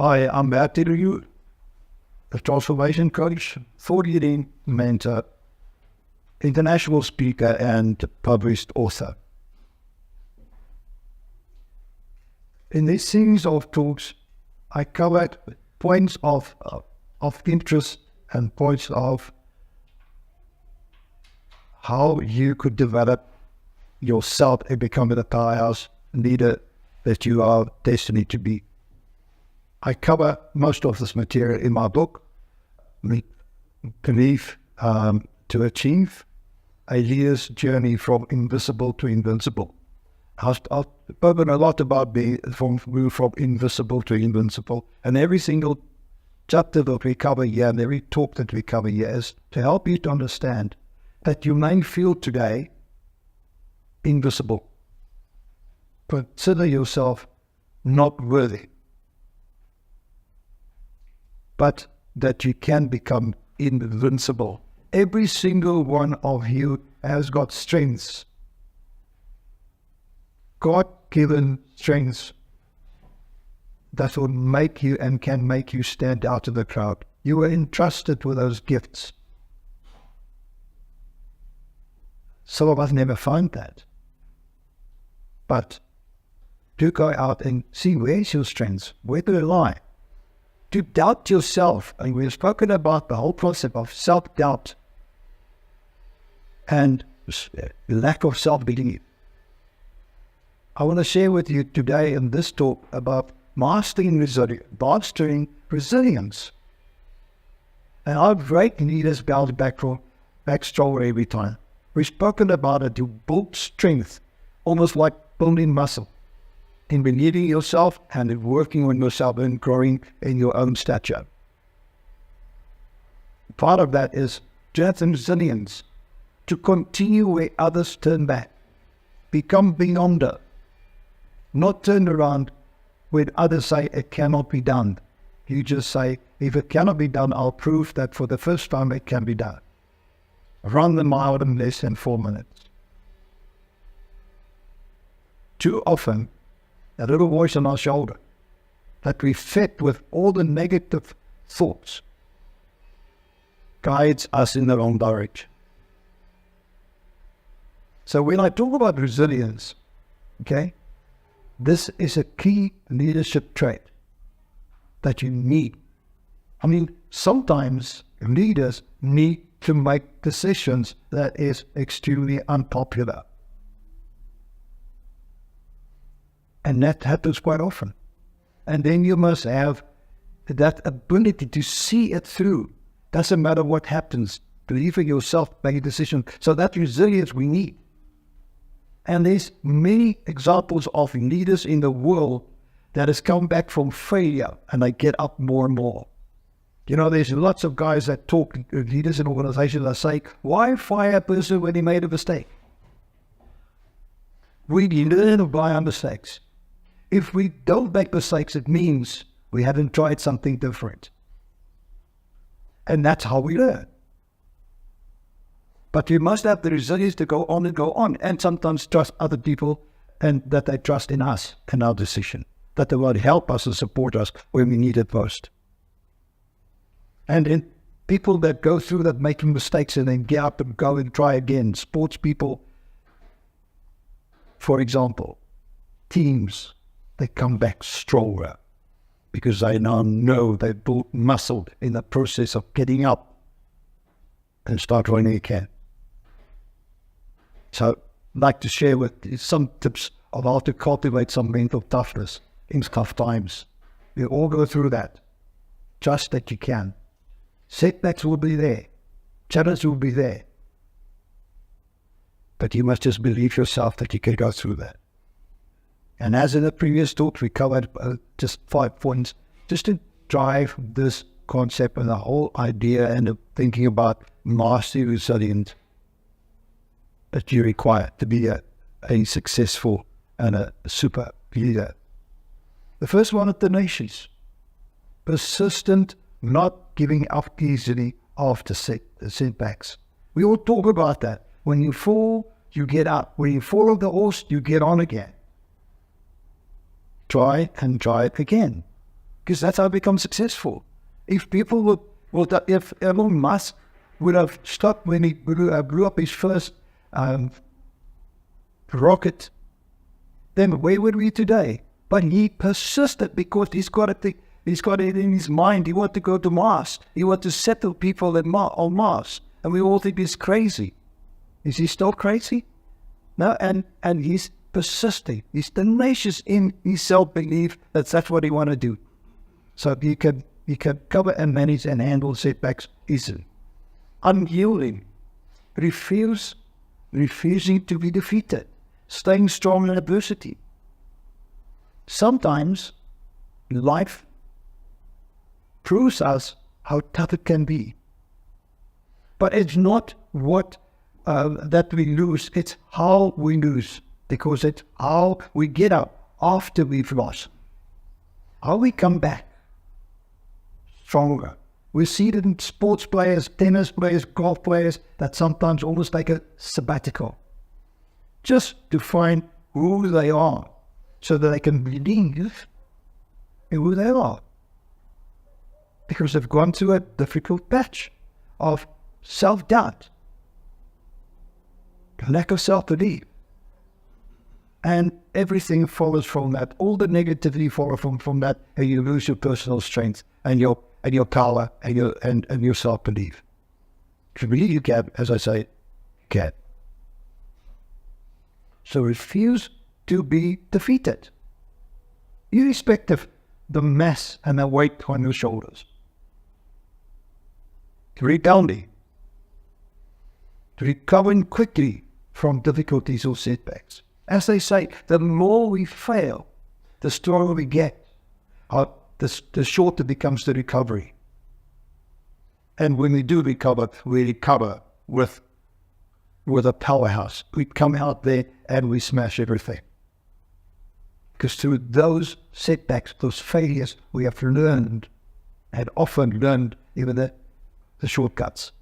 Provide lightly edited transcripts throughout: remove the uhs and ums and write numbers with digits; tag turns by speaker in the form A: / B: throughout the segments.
A: Hi, I'm Matt you, a transformation coach, thought leading mentor, international speaker, and published author. In this series of talks, I covered points of interest and points of how you could develop yourself and become the powerhouse leader that you are destined to be. I cover most of this material in my book, Belief to Achieve, A Leader's Journey from Invisible to Invincible. I've spoken a lot about from invisible to invincible, and every single chapter that we cover here and every talk that we cover here is to help you to understand that you may feel today invisible. Consider yourself not worthy, but that you can become invincible. Every single one of you has got strengths, God-given strengths that will make you and can make you stand out of the crowd. You are entrusted with those gifts. Some of us never find that. But do go out and see where's your strengths, where do they lie. To doubt yourself, and we've spoken about the whole concept of self-doubt and lack of self-belief. I want to share with you today in this talk about mastering resilience. And our great leaders bounce back stronger every time. We've spoken about it to build strength, almost like building muscle, in believing yourself and in working on yourself and growing in your own stature. Part of that is strength and resilience, to continue where others turn back, become beyonder, not turn around when others say it cannot be done. You just say, if it cannot be done, I'll prove that for the first time it can be done. Run the mile in less than 4 minutes. Too often, a little voice on our shoulder that we fed with all the negative thoughts guides us in the wrong direction. So when I talk about resilience, okay, this is a key leadership trait that you need. I mean, sometimes leaders need to make decisions that is extremely unpopular. And that happens quite often. And then you must have that ability to see it through. Doesn't matter what happens. Believe in yourself, make a decision. So that resilience we need. And there's many examples of leaders in the world that has come back from failure and they get up more and more. You know, there's lots of guys that talk, leaders in organizations that say, why fire a person when he made a mistake? We learn by our mistakes. If we don't make mistakes, it means we haven't tried something different. And that's how we learn. But we must have the resilience to go on, and sometimes trust other people and that they trust in us and our decision, that they will help us and support us when we need it most. And in people that go through that, making mistakes and then get up and go and try again, sports people, for example, teams, they come back stronger because they now know they've built muscle in the process of getting up and start running again. So I'd like to share with you some tips of how to cultivate some mental toughness in tough times. We all go through that. Trust that you can. Setbacks will be there. Challenges will be there. But you must just believe yourself that you can go through that. And as in the previous talk, we covered just 5 points, just to drive this concept and the whole idea and thinking about mastery resilience that you require to be a successful and a super leader. The first one is tenacious. Persistent, not giving up easily after setbacks. We all talk about that. When you fall, you get up. When you fall off the horse, you get on again. Try and try it again. because that's how I become successful. If people if Elon Musk would have stopped when he blew up his first rocket, then where would we today? But he persisted because he's got it in his mind. He wanted to go to Mars. He wanted to settle people on Mars. And we all think he's crazy. Is he still crazy? No, and he's persisting. He's tenacious in his self-belief that that's what he want to do. So he can cover and manage and handle setbacks easily. Unyielding, refusing to be defeated, staying strong in adversity. Sometimes life proves us how tough it can be. But it's not what that we lose, it's how we lose, because it's how we get up after we've lost. How we come back stronger. We see it in sports players, tennis players, golf players that sometimes almost take a sabbatical just to find who they are so that they can believe in who they are. Because they've gone through a difficult patch of self-doubt, lack of self-belief. And everything follows from that. All the negativity follows from that, and you lose your personal strength and your power and your self-belief. If you believe you can, as I say, you can. So refuse to be defeated, irrespective of the mass and the weight on your shoulders. Rebounding, recovering quickly from difficulties or setbacks. As they say, the more we fail, the stronger we get, the shorter becomes the recovery. And when we do recover, we recover with a powerhouse. We come out there and we smash everything. Because through those setbacks, those failures, we have learned, and often learned even the shortcuts.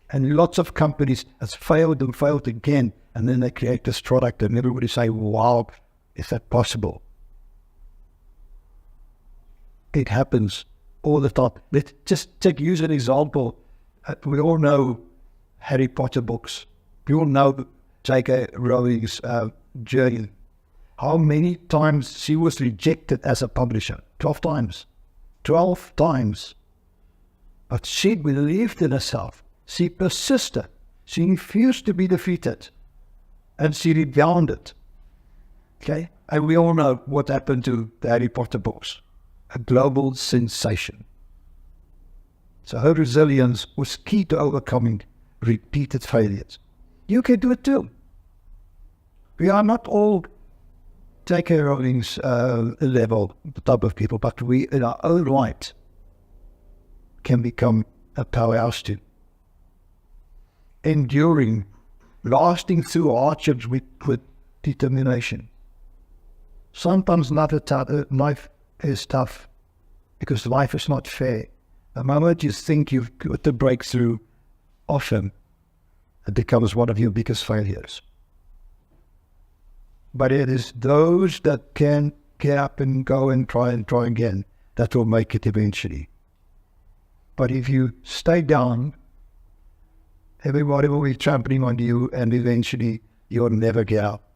A: And lots of companies has failed and failed again, and then they create this product and everybody say, wow, is that possible? It happens all the time. Let's just use an example. We all know Harry Potter books. We all know J.K. Rowling's journey. How many times she was rejected as a publisher? 12 times. 12 times. But she believed in herself. She persisted. She refused to be defeated. And she rebounded. Okay? And we all know what happened to the Harry Potter books. A global sensation. So her resilience was key to overcoming repeated failures. You can do it too. We are not all J.K. Rowling's level, the type of people, but we, in our own right, can become a powerhouse too. Enduring, lasting through hardships with determination. Sometimes life is tough because life is not fair. The moment you think you've got the breakthrough, often it becomes one of your biggest failures. But it is those that can get up and go and try again that will make it eventually. But if you stay down, everybody will be trampling on you, and eventually you'll never get up.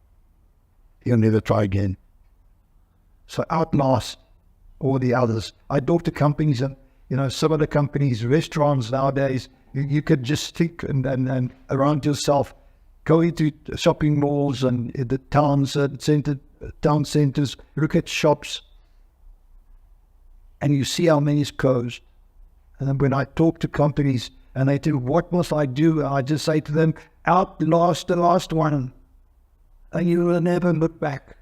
A: You'll never try again. So outlast all the others. I talk to companies, and some of the companies, restaurants nowadays, you could just think and around yourself, go into shopping malls and the town centers, look at shops, and you see how many is closed. And then when I talk to companies and they say, what must I do? I just say to them, outlast the last one, and you will never look back.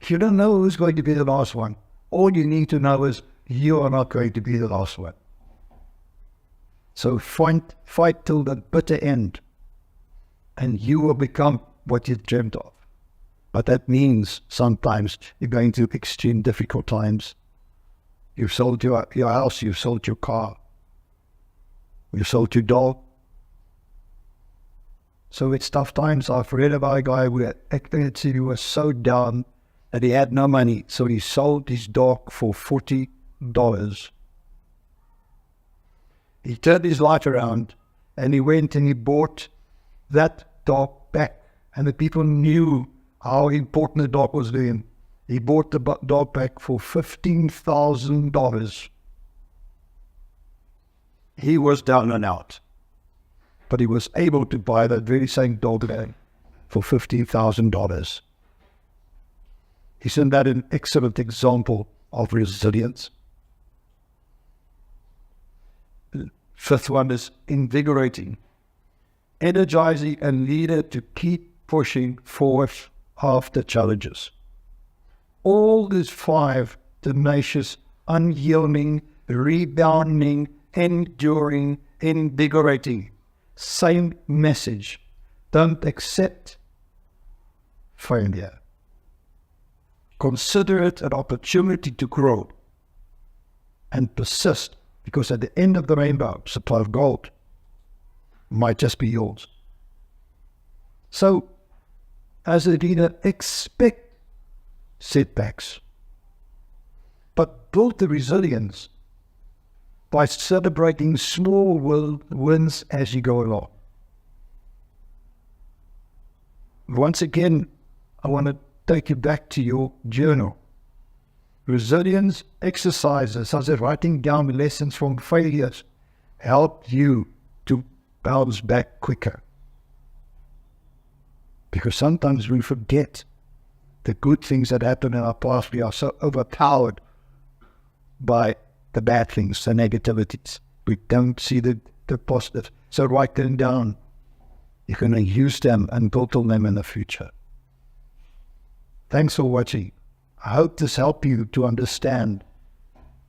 A: If you don't know who's going to be the last one, all you need to know is you are not going to be the last one. So fight till the bitter end, and you will become what you dreamt of. But that means sometimes you're going through extreme difficult times. You've sold your house, you've sold your car, you've sold your dog. So it's tough times. I've read about a guy who was so down and he had no money, so he sold his dog for $40. He turned his life around, and he went and he bought that dog back. And the people knew how important the dog was to him. He bought the dog back for $15,000. He was down and out, but he was able to buy that very same dog back for $15,000. Isn't that an excellent example of resilience? The fifth one is invigorating, energizing a leader to keep pushing forward after challenges. All these five: tenacious, unyielding, rebounding, enduring, invigorating. Same message. Don't accept failure. Consider it an opportunity to grow and persist, because at the end of the rainbow, supply of gold might just be yours. So, as a leader, expect setbacks, but build the resilience by celebrating small wins as you go along. Once again, I want to take you back to your journal. Resilience exercises, such as writing down lessons from failures, help you to bounce back quicker. Because sometimes we forget the good things that happened in our past. We are so overpowered by the bad things, the negativities. We don't see the positive. So write them down. You're going to use them and build on them in the future. Thanks for watching. I hope this helped you to understand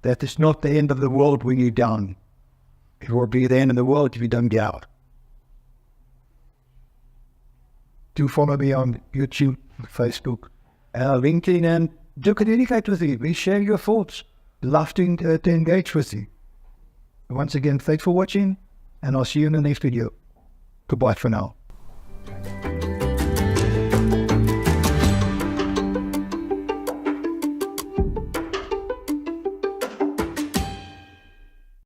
A: that it's not the end of the world when you're down. It will be the end of the world if you don't get out. Do follow me on YouTube, Facebook, LinkedIn, and do communicate with me. We share your thoughts. Love to engage with you. Once again, thanks for watching, and I'll see you in the next video. Goodbye for now.